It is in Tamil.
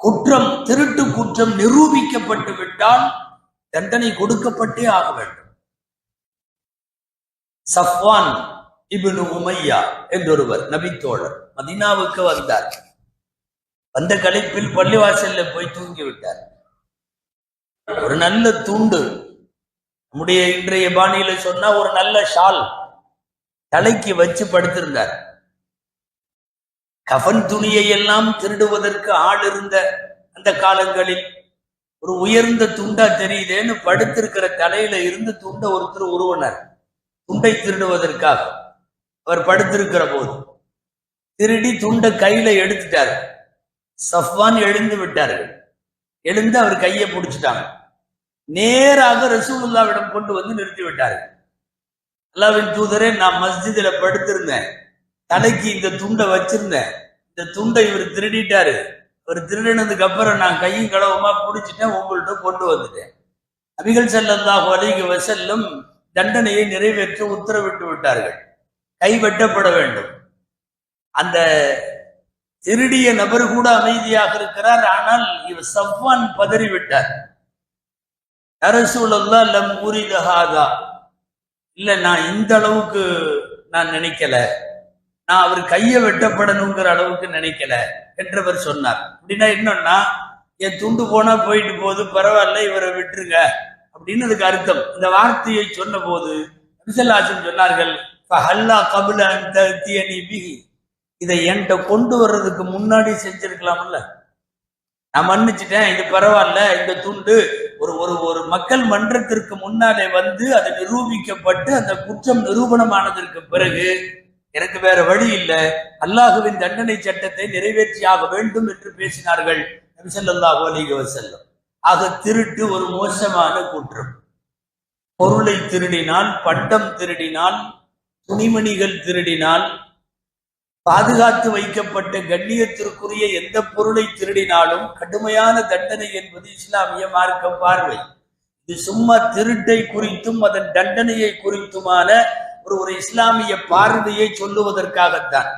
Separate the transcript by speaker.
Speaker 1: குற்றம், திருட்டு குற்றம் நிரூபிக்கப்பட்டு விட்டால் தண்டனை கொடுக்கப்பட்டே ஆக வேண்டும். சஃப்வான் இப்னு உமையா என்றொருவர் நபித்தோழர் மதீனாவுக்கு வந்தார். வந்த களைப்பில் பள்ளிவாசல்ல போய் தூங்கி விட்டார். ஒரு நல்ல துண்டு, நம்முடைய இன்றைய பாணியில சொன்னா ஒரு நல்ல ஷால் தலைக்கு வச்சு படுத்திருந்தார். கஃன் துணியை எல்லாம் திருடுவதற்கு ஆள் இருந்த அந்த காலங்களில் ஒரு உயர்ந்த துண்டா தெரியுதேன்னு படுத்திருக்கிற தலையில இருந்து துண்டை ஒருத்தர் உருவனார். துண்டை திருடுவதற்காக அவர் படுத்திருக்கிற போது திருடி துண்டை கையில எடுத்துட்டார். சஃப்வான் எழுந்து விட்டார்கள். எழுந்து அவர் கையை பிடிச்சிட்டாங்க. நேராக ரசூலுல்லாவிடம் கொண்டு வந்து நிறுத்தி விட்டார்கள். அல்லாஹ்வின் தூதரே, நான் மஸ்ஜிதுல படுத்திருந்தேன், தலைக்கு இந்த துண்டை வச்சிருந்தேன், இந்த துண்டை இவர் திருடிட்டாரு, அவர் திருடினதுக்கு அப்புறம் நான் கையும் களவுமா பிடிச்சிட்டேன், உங்கள்கிட்ட கொண்டு வந்துட்டேன். நபிகள் ஸல்லல்லாஹு அலைஹி வஸல்லம் தண்டனையை நிறைவேற்ற உத்தரவிட்டு விட்டார்கள். கை வெட்டப்பட வேண்டும். அந்த திருடிய நபர் கூட அமைதியாக இருக்கிறார். ஆனால் இவர் சஃப்வான் பதறிவிட்டார். யா ரசூலல்லாஹ் லம் உரிது ஹாதா, இல்ல நான் இந்த அளவுக்கு நான் நினைக்கல, நான் அவர் கையை வெட்டப்படணுங்கிற அளவுக்கு நினைக்கல என்றவர் சொன்னார். அப்படின்னா என்னன்னா, என் துண்டு போனா போயிட்டு போகுது, பரவாயில்ல, இவரை விட்டுருங்க அப்படின்னு அதுக்கு அர்த்தம். இந்த வார்த்தையை சொன்ன போது நபிசல்லாஹு சொன்னார்கள், ஃபஹல்லா கப்ல அன் தஅதியனி பிஹி, இதை என்கிட்ட கொண்டு வர்றதுக்கு முன்னாடி செஞ்சிருக்கலாம்ல, நான் மன்னிச்சிட்டேன், இது பரவாயில்ல, இந்த துண்டு ஒரு ஒரு ஒரு மக்கள் மன்றத்திற்கு முன்னாலே வந்து அது நிரூபிக்கப்பட்டு அந்த குற்றம் நிரூபணமானதற்கு பிறகு எனக்கு வேற வழி இல்லை, அல்லாஹுவின் தண்டனை சட்டத்தை நிறைவேற்றியாக வேண்டும் என்று பேசினார்கள் நபி ஸல்லல்லாஹு அலைஹி வஸல்லம். ஆக திருட்டு ஒரு மோசமான குற்றம். பொருளை திருடினால், பண்டம் திருடினால், துணிமணிகள் திருடினால், பாதுகாத்து வைக்கப்பட்ட கண்ணியத்திற்குரிய எந்த பொருளை திருடினாலும் கடுமையான தண்டனை என்பது இஸ்லாமிய மார்க்க பார்வை. இது சும்மா திருட்டை குறித்தும் அதன் தண்டனையை குறித்துமான ஒரு இஸ்லாமிய பார்வையை சொல்லுவதற்காகத்தான்.